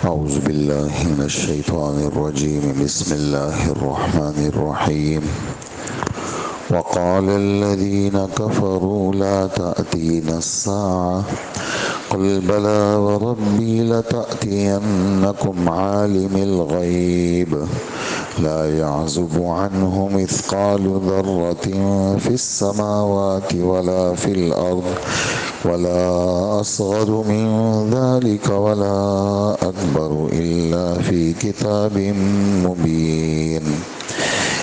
أعوذ بالله من الشيطان الرجيم. بسم الله الرحمن الرحيم. وقال الذين كفروا لا تأتينا الساعة قل بلى وربي لتأتينكم عالم الغيب لا يعزب عنه مثقال ذرة في السماوات ولا في الأرض ولا أصغر من ذلك ولا أكبر إلا في كتاب مبين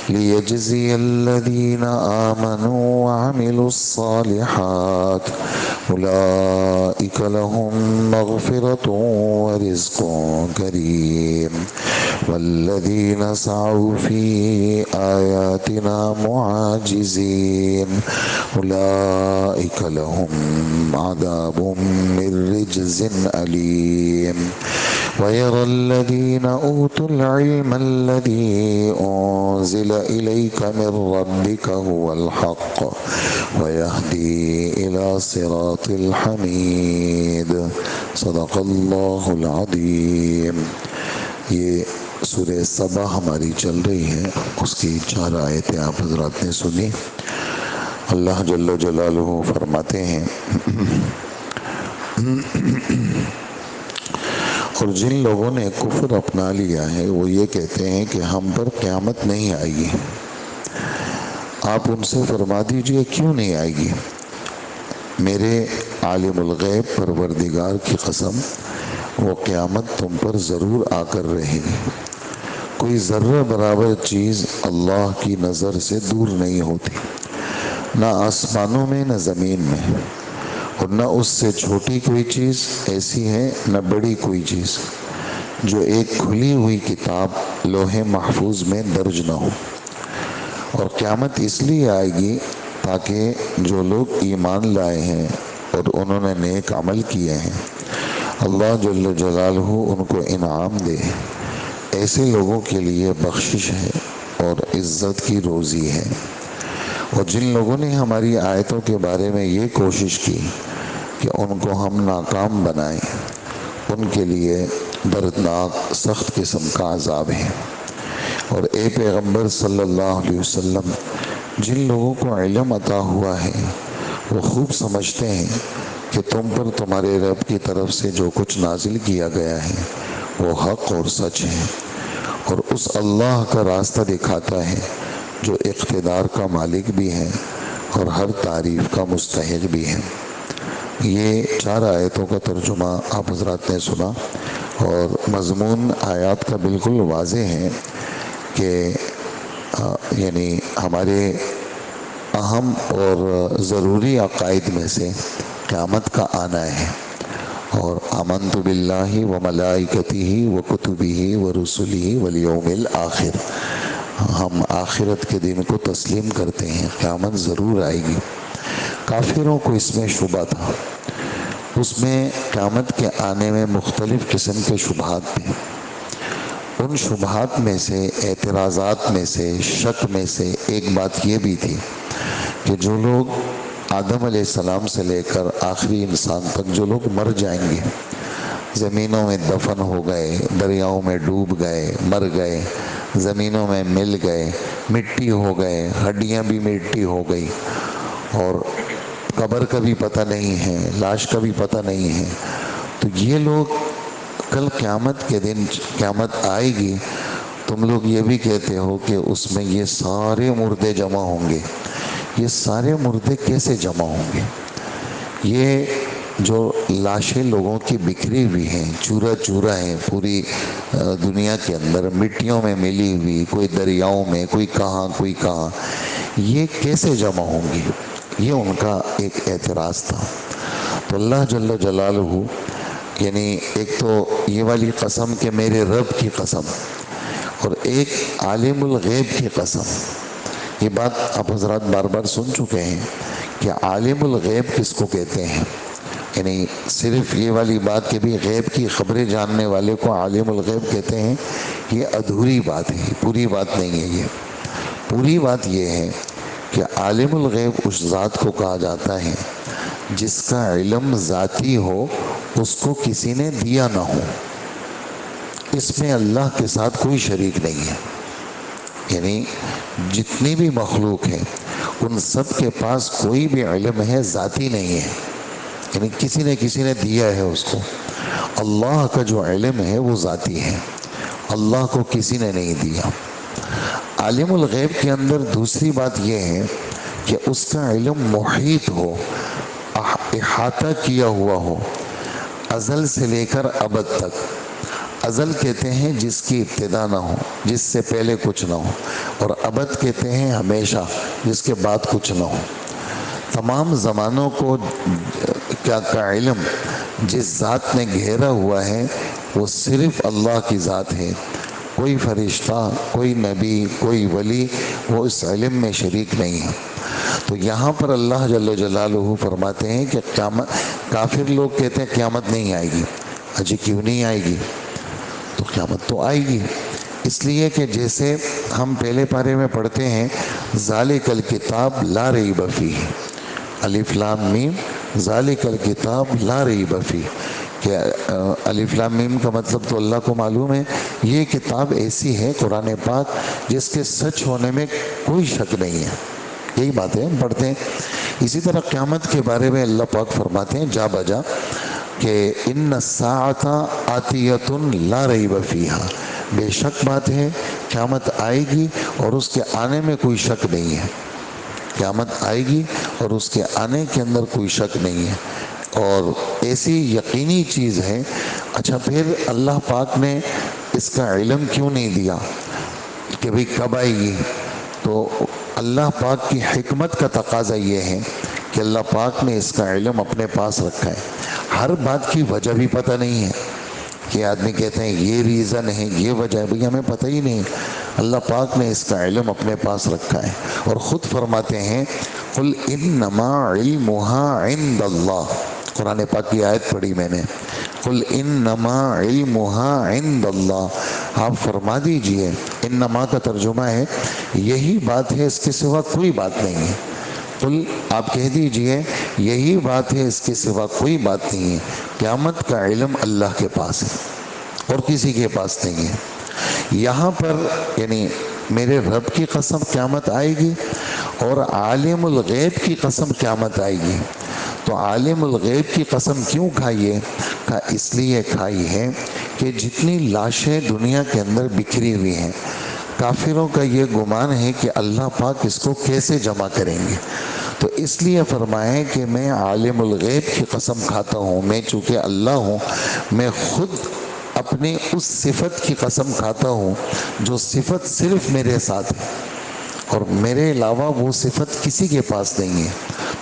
ليجزي الذين آمنوا وعملوا الصالحات أولئك لهم مغفرة ورزق كريم والذين سعوا في آياتنا معاجزين أولئك لهم عذاب من رجز أليم ويرى الذين أوتوا العلم الذي أنزل إليك من ربك هو الحق ويهدي إلى صراط الحميد صدق اللہ العظیم۔ یہ سورہ سبا ہماری چل رہی ہے، اس کی 4 آیتیں آپ حضرات نے سنی۔ اللہ جل جلالہ فرماتے ہیں اور جن لوگوں نے کفر اپنا لیا ہے وہ یہ کہتے ہیں کہ ہم پر قیامت نہیں آئے گی۔ آپ ان سے فرما دیجئے کیوں نہیں آئے گی؟ میرے عالم الغیب پروردگار کی قسم، وہ قیامت تم پر ضرور آ کر رہے گی۔ کوئی ذرہ برابر چیز اللہ کی نظر سے دور نہیں ہوتی، نہ آسمانوں میں نہ زمین میں، اور نہ اس سے چھوٹی کوئی چیز ایسی ہے نہ بڑی کوئی چیز جو ایک کھلی ہوئی کتاب لوح محفوظ میں درج نہ ہو۔ اور قیامت اس لیے آئے گی تاکہ جو لوگ ایمان لائے ہیں اور انہوں نے نیک عمل کیے ہیں، اللہ جل جلالہ ان کو انعام دے۔ ایسے لوگوں کے لیے بخشش ہے اور عزت کی روزی ہے۔ اور جن لوگوں نے ہماری آیتوں کے بارے میں یہ کوشش کی کہ ان کو ہم ناکام بنائیں، ان کے لیے دردناک سخت قسم کا عذاب ہے۔ اور اے پیغمبر صلی اللہ علیہ وسلم، جن لوگوں کو علم عطا ہوا ہے وہ خوب سمجھتے ہیں کہ تم پر تمہارے رب کی طرف سے جو کچھ نازل کیا گیا ہے وہ حق اور سچ ہے، اور اس اللہ کا راستہ دکھاتا ہے جو اقتدار کا مالک بھی ہے اور ہر تعریف کا مستحق بھی ہے۔ یہ 4 آیتوں کا ترجمہ آپ حضرات نے سنا، اور مضمون آیات کا بالکل واضح ہے کہ یعنی ہمارے اہم اور ضروری عقائد میں سے قیامت کا آنا ہے۔ اور آمنت باللہ و ملائکتہ و کتبہ و رسلہ والیوم الآخر، ہم آخرت کے دن کو تسلیم کرتے ہیں، قیامت ضرور آئے گی۔ کافروں کو اس میں شبہ تھا، اس میں قیامت کے آنے میں مختلف قسم کے شبہات تھے۔ ان شبہات میں سے، اعتراضات میں سے، شک میں سے ایک بات یہ بھی تھی کہ جو لوگ آدم علیہ السلام سے لے کر آخری انسان تک جو لوگ مر جائیں گے، زمینوں میں دفن ہو گئے، دریاؤں میں ڈوب گئے، مر گئے، زمینوں میں مل گئے، مٹی ہو گئے، ہڈیاں بھی مٹی ہو گئی، اور قبر کا بھی پتہ نہیں ہے، لاش کا بھی پتہ نہیں ہے، تو یہ لوگ کل قیامت کے دن قیامت آئے گی، تم لوگ یہ بھی کہتے ہو کہ اس میں یہ سارے مردے جمع ہوں گے۔ یہ سارے مردے کیسے جمع ہوں گے؟ یہ جو لاشیں لوگوں کی بکھری ہوئی ہیں، چورا چورا ہیں پوری دنیا کے اندر، مٹیوں میں ملی ہوئی، کوئی دریاؤں میں، کوئی کہاں، یہ کیسے جمع ہوں گی؟ یہ ان کا ایک اعتراض تھا۔ تو اللہ جل جلالہ، یعنی ایک تو یہ والی قسم کہ میرے رب کی قسم، اور ایک عالم الغیب کی قسم۔ یہ بات آپ حضرات بار بار سن چکے ہیں کہ عالم الغیب کس کو کہتے ہیں، یعنی صرف یہ والی بات کہ بھی غیب کی خبریں جاننے والے کو عالم الغیب کہتے ہیں، یہ ادھوری بات ہے، پوری بات نہیں ہے۔ یہ پوری بات یہ ہے کہ عالم الغیب اس ذات کو کہا جاتا ہے جس کا علم ذاتی ہو، اس کو کسی نے دیا نہ ہو۔ اس میں اللہ کے ساتھ کوئی شریک نہیں ہے. یعنی جتنی بھی مخلوق ہے ان سب کے پاس کوئی بھی علم ہے ذاتی نہیں ہے، یعنی کسی نے دیا ہے اس کو. اللہ کا جو علم ہے وہ ذاتی ہے، اللہ کو کسی نے نہیں دیا. عالم الغیب کے اندر دوسری بات یہ ہے کہ اس کا علم محیط ہو، احاطہ کیا ہوا ہو، ازل سے لے کر ابد تک. ازل کہتے ہیں جس کی ابتدا نہ ہو، جس سے پہلے کچھ نہ ہو، اور ابد کہتے ہیں ہمیشہ، جس کے بعد کچھ نہ ہو. تمام زمانوں کو کا علم جس ذات نے گھیرا ہوا ہے وہ صرف اللہ کی ذات ہے. کوئی فرشتہ، کوئی نبی، کوئی ولی وہ اس علم میں شریک نہیں ہے. تو یہاں پر اللہ جل جلالہ فرماتے ہیں کہ قیامت، کافر لوگ کہتے ہیں قیامت نہیں آئے گی. اجی کیوں نہیں آئے گی؟ تو قیامت تو آئے گی. اس لیے کہ جیسے ہم پہلے پارے میں پڑھتے ہیں ذالک الکتاب لا ریب فیہ، الف لام میم، ذالک الکتاب لا ریب فیہ، کہ الف لام میم کا مطلب تو اللہ کو معلوم ہے. یہ کتاب ایسی ہے قرآن پاک جس کے سچ ہونے میں کوئی شک نہیں ہے. یہی باتیں ہم پڑھتے ہیں. اسی طرح قیامت کے بارے میں اللہ پاک فرماتے ہیں جا بجا کہ ان الساعۃ آتیۃ لا ریب فیہا، بے شک بات ہے قیامت آئے گی اور اس کے آنے میں کوئی شک نہیں ہے. قیامت آئے گی اور اس کے آنے کے اندر کوئی شک نہیں ہے، اور ایسی یقینی چیز ہے. اچھا پھر اللہ پاک نے اس کا علم کیوں نہیں دیا کہ بھئی کب آئے گی؟ تو اللہ پاک کی حکمت کا تقاضا یہ ہے کہ اللہ پاک نے اس کا علم اپنے پاس رکھا ہے. ہر بات کی وجہ بھی پتہ نہیں ہے کہ آدمی کہتے ہیں یہ ریزن ہے، یہ وجہ ہے، بھئی ہمیں پتہ ہی نہیں. اللہ پاک نے اس کا علم اپنے پاس رکھا ہے اور خود فرماتے ہیں قل انما علمها عند اللہ. قرآن پاک کی آیت پڑھی میں نے، قل انما علمها عند اللہ. آپ فرما دیجئے، انما کا ترجمہ ہے یہی بات ہے، اس کے سوا کوئی بات نہیں ہے. قل آپ کہہ دیجئے یہی بات ہے، اس کے سوا کوئی بات نہیں ہے. قیامت کا علم اللہ کے پاس ہے اور کسی کے پاس نہیں ہے. یہاں پر یعنی میرے رب کی قسم قیامت آئے گی اور عالم الغیب کی قسم قیامت آئے گی. تو عالم الغیب کی قسم کیوں کھائیے؟ کہا اس لیے کھائی ہے کہ جتنی لاشیں دنیا کے اندر بکھری ہوئی ہیں، کافروں کا یہ گمان ہے کہ اللہ پاک اس کو کیسے جمع کریں گے. تو اس لیے فرمائیں کہ میں عالم الغیب کی قسم کھاتا ہوں. میں چونکہ اللہ ہوں، میں خود اپنی اس صفت کی قسم کھاتا ہوں جو صفت صرف میرے ساتھ ہے اور میرے علاوہ وہ صفت کسی کے پاس نہیں ہے.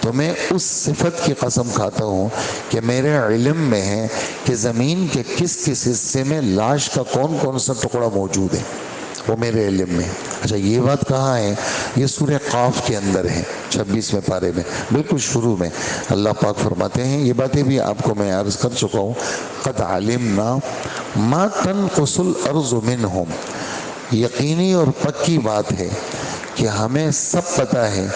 تو میں اس صفت کی قسم کھاتا ہوں کہ میرے علم میں ہے کہ زمین کے کس کس حصے میں لاش کا کون کون سا ٹکڑا موجود ہے، وہ میرے علم میں. اچھا یہ بات کہاں ہے؟ یہ سورہ قاف کے اندر ہے، 26ویں پارے میں بالکل شروع میں اللہ پاک فرماتے ہیں. یہ باتیں بھی آپ کو میں عرض کر چکا ہوں. قد علمنا ما تنقص الارض منہم، یقینی اور پکی بات ہے کہ ہمیں سب پتہ ہے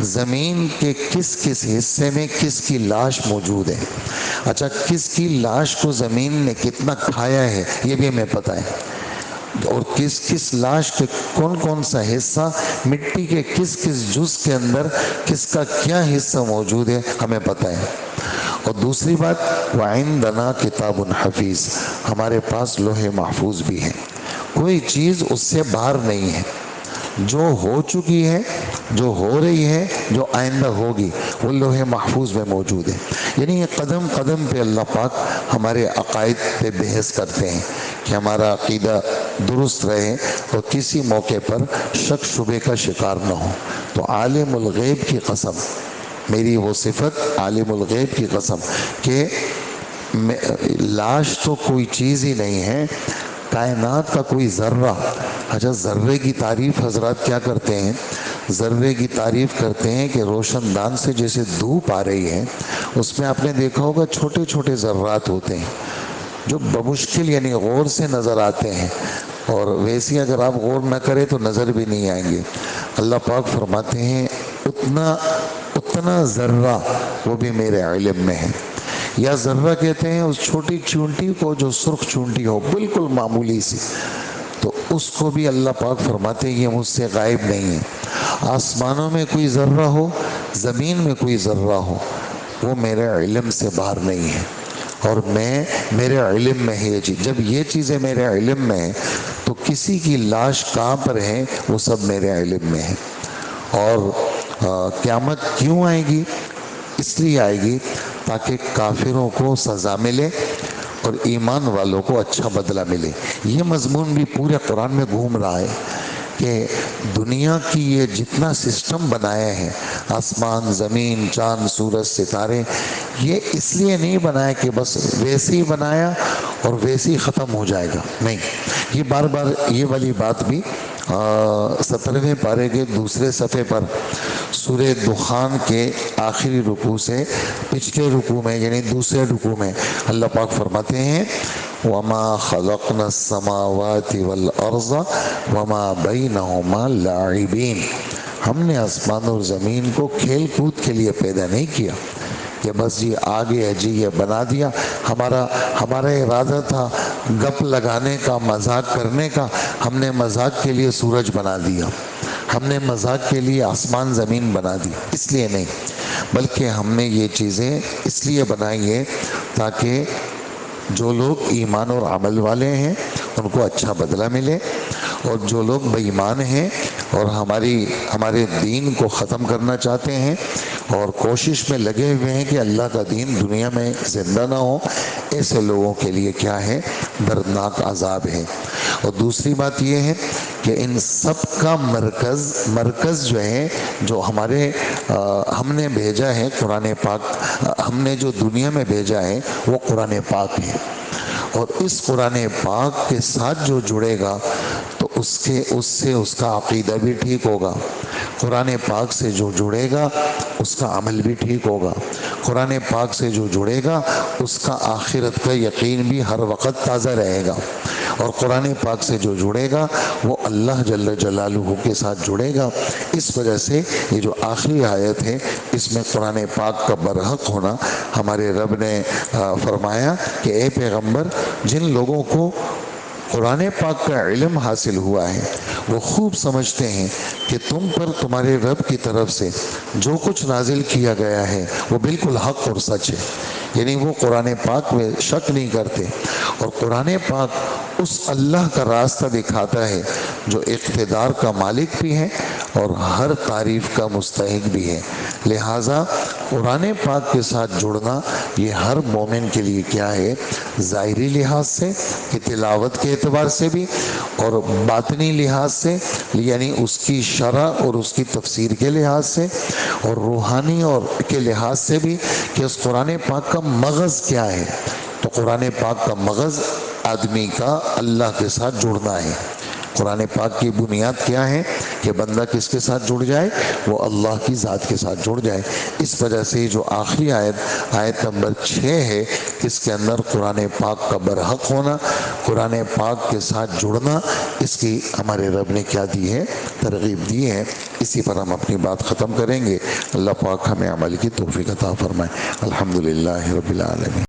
زمین کے کس کس حصے میں کس کی لاش موجود ہے. اچھا کس کی لاش کو زمین نے کتنا کھایا ہے یہ بھی ہمیں پتہ ہے، اور کس کس لاش کے کون کون سا حصہ، مٹی کے کس کس جز کے اندر کس کا کیا حصہ موجود ہے ہمیں پتہ ہے. اور دوسری بات وعندنا کتاب حفیظ، ہمارے پاس لوح محفوظ بھی ہے. کوئی چیز اس سے باہر نہیں ہے. جو ہو چکی ہے، جو ہو رہی ہے، جو آئندہ ہوگی، وہ لوح محفوظ میں موجود ہے. یعنی یہ قدم قدم پہ اللہ پاک ہمارے عقائد پہ بحث کرتے ہیں کہ ہمارا عقیدہ درست رہے اور کسی موقع پر شک شبے کا شکار نہ ہو. تو عالم الغیب کی قسم، میری وہ صفت عالم الغیب کی قسم کہ لاش تو کوئی چیز ہی نہیں ہے، کائنات کا کوئی ذرہ. اچھا ذرے کی تعریف حضرات کیا کرتے ہیں؟ ذرے کی تعریف کرتے ہیں کہ روشن دان سے جیسے دھوپ آ رہی ہے، اس میں آپ نے دیکھا ہوگا چھوٹے چھوٹے ذرات ہوتے ہیں جو بمشکل یعنی غور سے نظر آتے ہیں، اور ویسے اگر آپ غور نہ کریں تو نظر بھی نہیں آئیں گے. اللہ پاک فرماتے ہیں اتنا ذرہ وہ بھی میرے علم میں ہے. یا ذرہ کہتے ہیں اس چھوٹی چونٹی کو جو سرخ چونٹی ہو بالکل معمولی سی، تو اس کو بھی اللہ پاک فرماتے ہیں یہ مجھ سے غائب نہیں ہے۔ آسمانوں میں کوئی ذرہ ہو، زمین میں کوئی ذرہ ہو، وہ میرے علم سے باہر نہیں ہے، اور میرے علم میں ہے یہ چیز۔ جب یہ چیزیں میرے علم میں ہیں تو کسی کی لاش کہاں پر ہے وہ سب میرے علم میں ہے۔ اور قیامت کیوں آئے گی؟ اس لیے آئے گی تاکہ کافروں کو سزا ملے اور ایمان والوں کو اچھا بدلہ ملے۔ یہ مضمون بھی پورے قرآن میں گھوم رہا ہے کہ دنیا کی یہ جتنا سسٹم بنایا ہے، آسمان، زمین، چاند، سورج، ستارے، یہ اس لیے نہیں بنایا کہ بس ویسے ہی بنایا اور ویسے ہی ختم ہو جائے گا، نہیں۔ یہ بار بار یہ والی بات بھی 17ویں پارے کے دوسرے صفحے پر سورہ دخان کے آخری رکوع سے پچھلے رکوع میں یعنی دوسرے رکوع میں اللہ پاک فرماتے ہیں وَمَا خَلَقْنَا السَّمَاوَاتِ وَالْأَرْضَ وَمَا بَيْنَهُمَا لَاعِبِينَ۔ ہم نے آسمان اور زمین کو کھیل کود کے لیے پیدا نہیں کیا کہ بس جی آ گیا جی یہ بنا دیا۔ ہمارا ارادہ تھا گپ لگانے کا، مذاق کرنے کا، ہم نے مذاق کے لیے سورج بنا دیا، ہم نے مذاق کے لیے آسمان زمین بنا دی، اس لیے نہیں، بلکہ ہم نے یہ چیزیں اس لیے بنائی ہے تاکہ جو لوگ ایمان اور عمل والے ہیں ان کو اچھا بدلہ ملے، اور جو لوگ بے ایمان ہیں اور ہمارے دین کو ختم کرنا چاہتے ہیں اور کوشش میں لگے ہوئے ہیں کہ اللہ کا دین دنیا میں زندہ نہ ہو، ایسے لوگوں کے لیے کیا ہے؟ دردناک عذاب ہے۔ اور دوسری بات یہ ہے کہ ان سب کا مرکز جو ہے، جو ہم نے بھیجا ہے قرآن پاک، ہم نے جو دنیا میں بھیجا ہے وہ قرآن پاک ہے، اور اس قرآن پاک کے ساتھ جو جڑے گا تو اس سے اس کا عقیدہ بھی ٹھیک ہوگا، قرآن پاک سے جو جڑے گا اس کا عمل بھی ٹھیک ہوگا، قرآن پاک سے جو جڑے گا اس کا آخرت کا یقین بھی ہر وقت تازہ رہے گا، اور قرآن پاک سے جو جڑے گا وہ اللہ جل جلالہ کے ساتھ جڑے گا۔ اس وجہ سے یہ جو آخری آیت ہے اس میں قرآن پاک کا برحق ہونا، ہمارے رب نے فرمایا کہ اے پیغمبر، جن لوگوں کو قرآن پاک کا علم حاصل ہوا ہے وہ خوب سمجھتے ہیں کہ تم پر تمہارے رب کی طرف سے جو کچھ نازل کیا گیا ہے وہ بالکل حق اور سچ ہے، یعنی وہ قرآن پاک میں شک نہیں کرتے، اور قرآن پاک اس اللہ کا راستہ دکھاتا ہے جو اقتدار کا مالک بھی ہے اور ہر تعریف کا مستحق بھی ہے۔ لہٰذا قرآن پاک کے ساتھ جڑنا یہ ہر مومن کے لیے کیا ہے؟ ظاہری لحاظ سے کہ تلاوت کے اعتبار سے بھی، اور باطنی لحاظ سے یعنی اس کی شرح اور اس کی تفسیر کے لحاظ سے، اور روحانی اور کے لحاظ سے بھی کہ اس قرآن پاک کا مغز کیا ہے۔ تو قرآن پاک کا مغز آدمی کا اللہ کے ساتھ جڑنا ہے۔ قرآن پاک کی بنیاد کیا ہے کہ بندہ کس کے ساتھ جڑ جائے؟ وہ اللہ کی ذات کے ساتھ جڑ جائے۔ اس وجہ سے جو آخری آیت نمبر 6 ہے، اس کے اندر قرآن پاک کا برحق ہونا، قرآن پاک کے ساتھ جڑنا، اس کی ہمارے رب نے کیا دی ہے؟ ترغیب دی ہے۔ اسی پر ہم اپنی بات ختم کریں گے۔ اللہ پاک ہمیں عمل کی توفیق عطا فرمائے۔ الحمدللہ رب العالمین۔